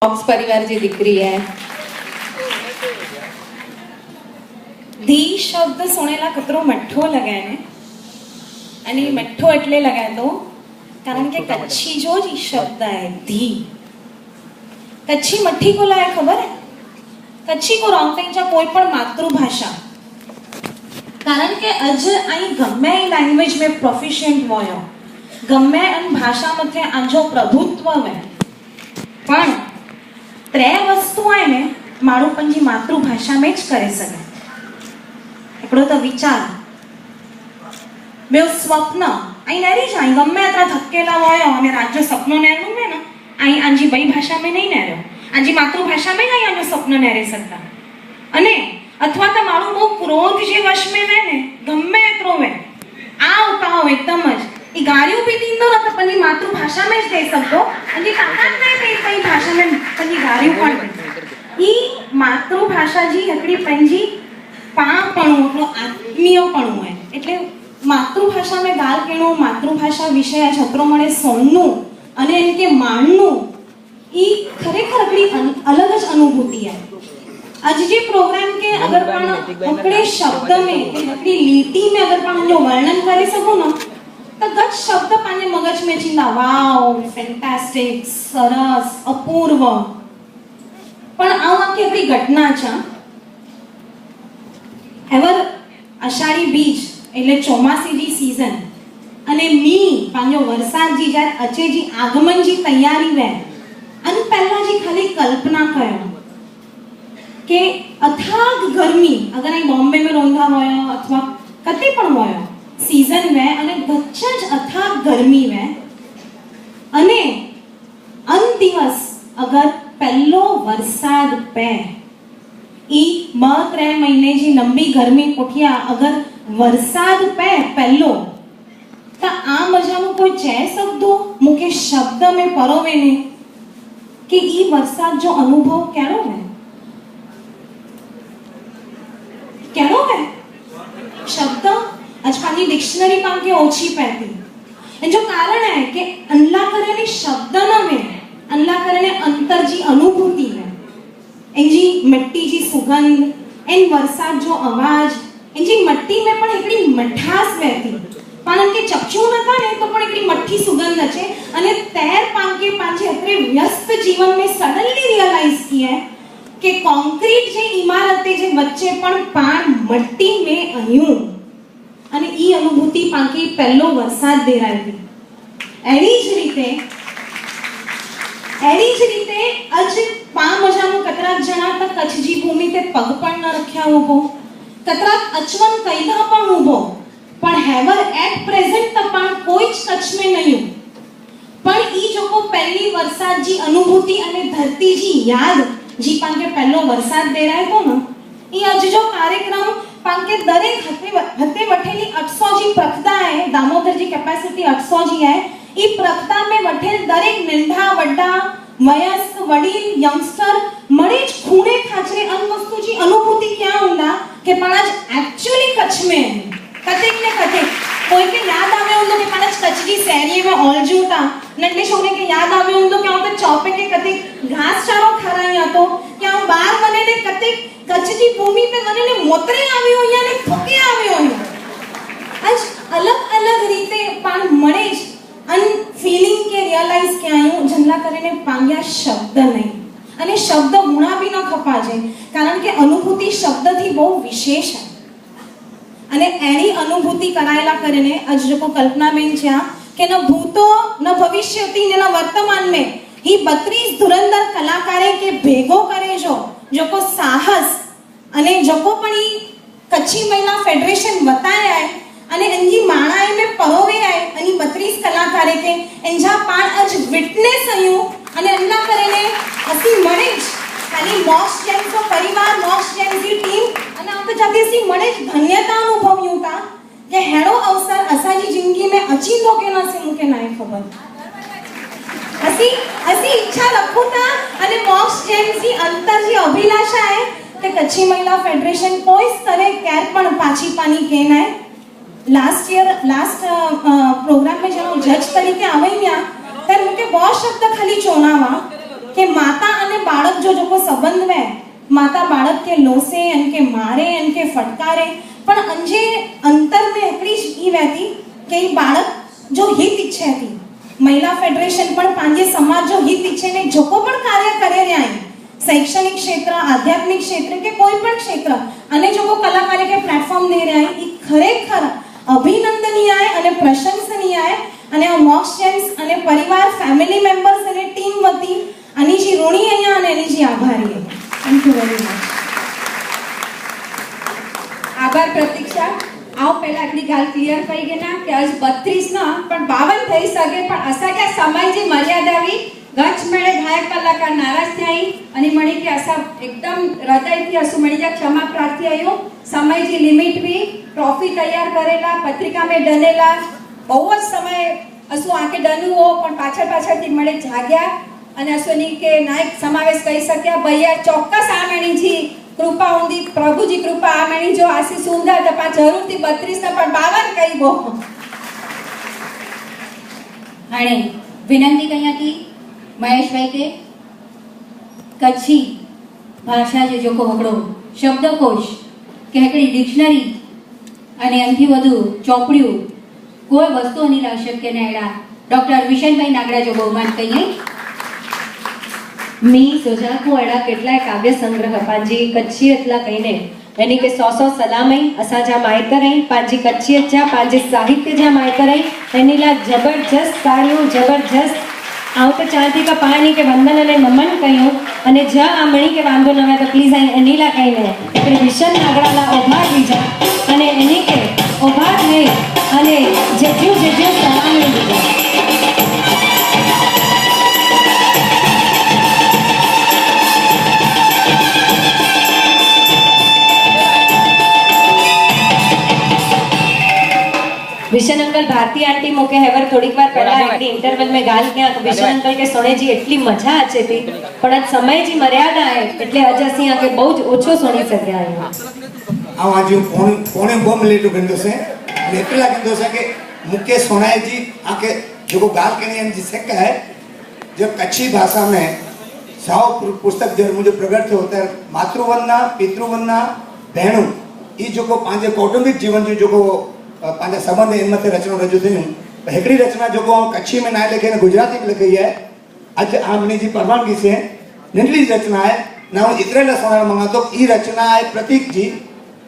Box परिवार जी दिकरी है। धी शब्द सुनेला कतरो मठ्ठो लगे ने आणि मठ्ठो એટલે લગાતો કારણ કે કચ્છી जो जी शब्द है धी कच्छी मठ्ठी को लाए खबर है कच्छी को रोंगटेंचा कोई पण मातृभाषा कारण के अज आई गमे लैंग्वेज में प्रोफिशिएंट होयो गमे अन भाषा मथे आजो प्रभुत्व है पण त्रे वस्तु है ने मारू पंजी मातृभाषा में ज करे सके एकड़ो तो विचार बेव स्वप्न आई नेरी जाय गमे अत्रा थकेला होयो अने राज्य सपनो नेरनु में ना आई आंजी बई भाषा में नहीं नेरो आंजी मातृभाषा में नहीं आंजो सपनो नेरे सकता अने अथवा तो मारू बो क्रोध जे वश में वे ने गमे एतरो वे आवता हो एकदम ज ई गारियो पी दींदो न तो पंजी मातृभाषा में ज कही सकतो अंजी ताकत नहीं कई कई भाषा में पंजी गारियो पण ई मातृभाषा जी एकड़ी पंजी पापणो आपलो आत्मीयपणो है એટલે मातृभाषा में गाल केणो मातृभाषा विषय आ छत्रो मळे सोननु अने एम के माननु ई खरेखर अपनी अलग ज अनुभूति है आज जे प्रोग्राम के अगर पण अपने शब्द में अपनी लीटी में अगर पण जो वर्णन करे सकूं ना तो गच शब्द पाने मगज में चिंदा वाओ फैंटास्टिक सरस अपूर्व पण आ वाक्य अपनी घटना छा एवर आषाढ़ी बीज એટલે ચોમાસી जी सीजन અને મી પાંજો વરસાદ जी જ્યારે અચે जी આગમન जी તૈયારી વે અન પહેલા जी ખાલી કલ્પના કયો કે અથાગ ગરમી અગર અહીં બોમ્બે में रोंधा होयो अथवा कते पण होयो सीजन वे अने गच्छ ज અથાગ गरमी वे अने अन दिवस अगर पहलो वरसाद पे ई म3 महीने जी लंबी गर्मी पुठिया अगर वरसाद पे पहलो ता आ मजानो कोई जय शब्दो मुके शब्द में परोवे ने कि ई वरसाद जो अनुभव केड़ो है शब्द आज पानी डिक्शनरी पाम के ओछी पैती एन जो कारण है कि अनला करेली शब्द न में अनला करेले अंतर जी अनुभूति है एन जी मिट्टी जी सुगंध एन वरसाद जो आवाज एन जी मट्टी में पण एकड़ी मठास वहती पण के चक्षु नता ने तो पण एकड़ी मट्ठी सुगंध छे अने तैर पाके पाछे अत्रे व्यस्त जीवन में सडनली रियलाइज किया कि कंक्रीट जे इमारते जे वच्चे पण पाण मट्टी में आयो अने ई अनुभूति पाकी पहलो वरसाद देरायती एडी ज रीते अज पा मजानो कतराक जणा त कच्छ जी भूमि ते पग पण न रख्या होबो कतराक अचवन कईधा पण होबो पण हैवर एट प्रेजेंट त पण कोई ज कच्छ में नहीं पण ई जोको पहली वरसाद जी अनुभूति अने धरती जी याद जी पाके पहलो वरसाद देराय तो न ई अज जो कार्यक्रम पाके दरेक हते वठेली 800 जी प्रखदा है दामोदर जी कैपेसिटी 800 जी है ई प्रखदा में वठेल दरेक निंढा वड्डा वयस्क वडील यंगस्टर मणे ज खूणे खाचरे अन वस्तु जी अनुभूति क्या हुंदा के पाणज एक्चुअली कच्छ में कतेक ने कतेक कोई के याद आवे हुंदो के पाणज कच्छ जी शहरी में ओलजूटा नटले छोरे के याद आवे हुंदो के हम चौपे के कतेक घास चारो खराई हतो के हम बार बने ने कतेक कच्छ जी भूमि पे बने ने मोतरे आवे हो या ने फके आवे हो आज अलग-अलग रीते पाण मणे ज अन फीलिंग के रियलाइज के आयो जनला करेने पांग्या शब्द नहीं अने शब्द गुणा भी न खपाजे कारण के अनुभूति शब्द थी बहुत विशेष है अने एनी अनुभूति करायला करेने आज जो कल्पना बेन छा के न भूतो न भविष्यति न वर्तमान में ही 32 धुरंधर कलाकारे के भेगो करे जो को साहस अने जो को पण ई कच्छी महिला फेडरेशन बताया है अने अंजी माणाए में परोवे आए अनी 32 कलाकारे के एंजा पाण अज विटनेस आयो अने अन्ना करेने असी मणे खाली मॉक्स जेम्स परिवार मॉक्स जेम्स की टीम अने आप जाते सी मणे धन्यता अनुभव्યું ता के हेडो अवसर असाजी जिंदगी में अचींदो के ना से मुके नाय खबर असी इच्छा रखू ता अने मॉक्स जेम्स की अंतर जी अभिलाषा है के कच्छी महिला फेडरेशन कोई स्तरे केर पण पाछी पानी के नाय लास्ट प्रोग्राम में जब जज तरीके आवे त्या तर मुके बहुत शब्द खाली चोनावा કે માતા અને બાળક જો સંબંધ में माता बालक के लोसे अन के मारे अन के फटकारे पण अंजे अंतर में एकड़ी ज ई वहती के ई बालक जो हित इच्छे थी महिला फेडरेशन पण पांजे समाज जो हित इच्छे ने जोको पण कार्य करे रह्या है शैक्षणिक क्षेत्र आध्यात्मिक क्षेत्र के कोई पण क्षेत्र अने जो कलाकारी के प्लेटफॉर्म दे रहा है ई खरेखर अभिनंदनीय है अने प्रशंसनीय है अने मॉक्स जेम्स अने परिवार फैमिली मेंबर्स अने टीम वती आनी जी ऋणी अहींया अने एनी जी आभारी है। Thank you very much. आभार प्रतीक्षा। आओ पहला आपली गाल क्लियर થઈ ગઈ ના કે આજ 32 ના પણ 52 થઈ શકે પણ असा क्या समय जी मर्यादा આવી ગચ મેળે ગાયક કલાકાર નારાજ થઈ અને મણી કે અસા एकदम હૃદયથી असु મણી જા ક્ષમા પ્રાર્થી આયો समय जी लिमिट भी ट्रॉफी तैयार करेला पत्रिका में डनेला बहुत समय असु आके डनु हो पण पाछળ પાછળથી મળે જાગ્યા અને અસોની કે નાયક સમાવેશ કરી શક્યા ભૈયા ચોક્કસ આ મણી जी कृपा होंदी प्रभु जी कृपा आ मणी जो आसी सुंदर त पा जरूर थी 32 न पण 52 कईबो। हाणे विनंती कया थी महेश भाई के कच्छी भाषा जे जो को हकड़ो शब्दकोश के हकड़ी डिक्शनरी अने अंथी वधु चोपड़ियों कोई वस्तु नहीं रह शक्य नेड़ा डॉक्टर विशन भाई नागड़ा जो बहुमान कहिए मी सुजाको एड़ा केटलाय काव्य संग्रह पांजी कच्छीयतला कहीने यानी के 100 सलामई असा जा मायतरई पांजी कच्छीयत जा पांजी साहित्य जा मायतरई एनीला जबरदस्त ताड़ियों जबरदस्त आउ तो चाहती का पानी के वंदन अने नमन कयो अने जा आमणी के वांधो नवे तो प्लीज आई एनीला कहीने एकड़ी विशन नागड़ाला ओभार दीजा अने एनी के ओभार नहीं अने जेजू सलामी दीजा। विशन अंकल भारती आंटी मोके हेवर थोड़ी बार पहला एकली इंटरवल में गाल क्या तो विशन अंकल के सोने जी एटली मजा आचे थी पण आज समय जी मर्यादा है એટલે आज असी आके बहुत ओछो सोनी सक्या है। आ आज कोने 2 मिनिट गंदो से एटला गंदो से के मुके सोनाई जी आके जो गाल कनी एम जी सेका है जो कच्छी भाषा में साव पुस्तक जो मुझे प्रकट होता है मातृवन्ना पितृवन्ना बहनों ई जो को पांजे कौटुंबिक जीवन जो पांजा संबंध इन मथे रचना रजू थी हेकड़ी रचना जो को कच्छी में ना लिखे गुजराती में लिखी है आज आमनी जी परवानगी से निंडली रचना है ना इतने लसवाना मंगा तो ई रचना है प्रतीक जी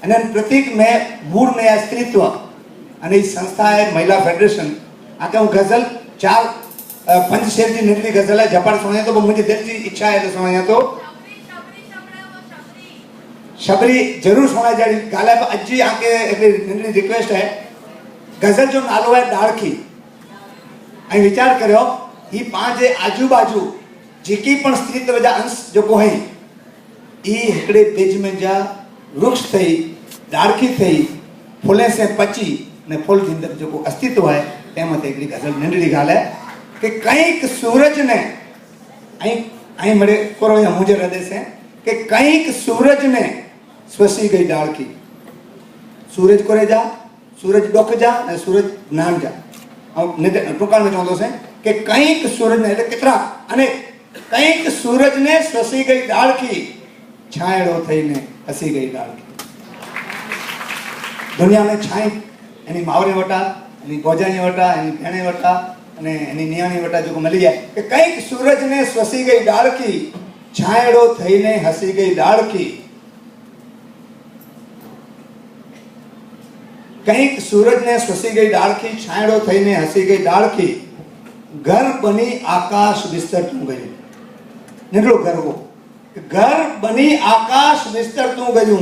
अने प्रतीक में मूल में अस्तित्व अने ई संस्था है महिला फेडरेशन आके हूँ गजल 4-5 शेर जी निंडली गजल है झपाट सुनाया तो मुझे दिल की इच्छा है तो सुनाया तो शबरी जरूर सुना जाए गाला अजी आके एक रिक्वेस्ट है गजल जो नालो है डाड़खी आई विचार करो ई पांच आजू बाजू जेकी पण स्त्रीत्व जा अंश जो को है ई एकड़े पेज में जा वृक्ष थई डाड़खी थई फूले से पची ने फूल के अंदर जो को अस्तित्व है तेमते एकड़ी गजल नंढड़ी गाल है कि कईक सूरज ने आई आई मरे करो या मुझे हृदय से कि कईक सूरज ने स्वसी गई डाड़खी सूरज करे जा सूरज डोक जा ने सूरज नाम जा टूंकाण में चवंदो से कि कईक सूरज ने એટલે કેટલા અને કઈક सूरज ने स्वसी गई डाड़खी छायड़ो थईने हसी गई डाड़खी दुनिया में छाई एनी मावरे वटा एनी गोजानी वटा एनी भेणे वटा અને એની નિયાણી વટા જો મળી જાય કે કઈક सूरज ने स्वसी गई डाड़खी छायड़ो थईने हसी गई डाड़खी कईक सूरज ने स्वसी गई डाड़खी छायड़ो थईने हसी गई डाड़खी घर बनी आकाश विस्तरतुं गयुं निडलो गरवो घर बनी आकाश विस्तरतुं गयुं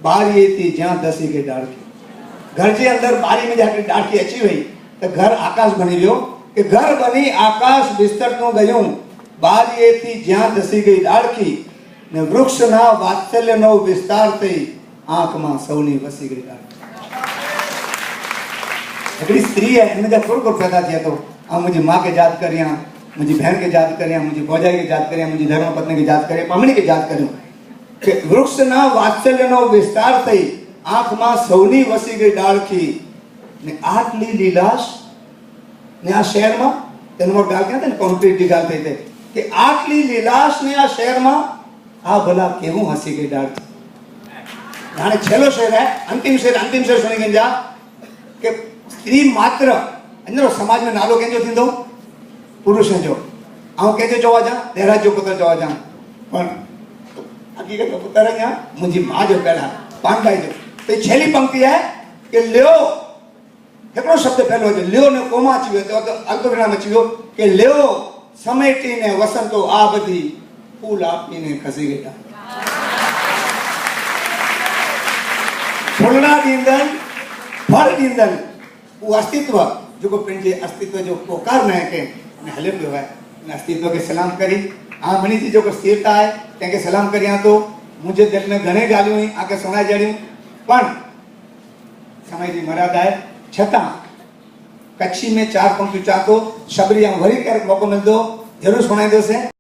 बारीएथी ज्यां धसी गई डाड़खी घर जे अंदर बारी में जाके डाड़खी अची वई तो घर आकाश बनी गयो कि घर बनी आकाश विस्तरतुं गयुं बारीएथी ज्यां धसी गई डाड़खी ने वृक्षना वात्सल्यनो विस्तार थई आंखमां सौनी वसी गई डाड़खी एकड़ी स्त्री है इनमें जब थोड़ा पैदा किया तो हम मुझे माँ के याद करिया मुझे बहन के याद करिया मुझे भौजाई के याद करिया मुझे धर्म पत्नी के याद करिया पमणी के याद करियो कि वृक्ष ना वात्सल्य नो विस्तार थई आंख मां सौनी वसी गई डाड़खी ने आटली लीलाश ने आ शहर में तेनो गाल क्या था ने कॉन्क्रीट की गाल थई थे કે આટલી લીલાશને આ શહેરમાં આ ભલા કેવું હસી ગઈ ડાળ જાણે છેલ્લો શેર હે અંતિમ શેર સુણી ગઈ જા કે સ્ત્રી માત્ર અંદરો સમાજમાં નાલો કેજો થींदो પુરુષ जो આઉं કેજો જોવા જા દેરા જો પુત્ર જોવા જા પણ હકીકત પુત્ર અહીંયા મુંજી માં जो પહેલા પાંડાઈ जो तो छेली पंक्ति है कि ल्यो हिकिड़ो शब्द पहलो है ल्यो ने कोमा अची वियो तो अल्पविराम अची वियो कि ल्यो समेटीने वसंतो आ बधी फूल आपीने खसी गया फूलना दींदन फल दींदन वो अस्तित्व जो को पंहिंजे अस्तित्व जो पोकार न है के हले पियो है अस्तित्व के सलाम करी आ मनी जी जो को स्थिरता है तंहिंखे सलाम करियां तो मुंहिंजे दिल में घणे ॻाल्हियूं हुई आके सुणाए जड़ियूं पण समय जी मर्यादा है छता कच्छी में 4 पंक्तियूं चाह तो शबरी वरी क्यारेक मौको मिलंदो जरूर सुणाईंदोसीं।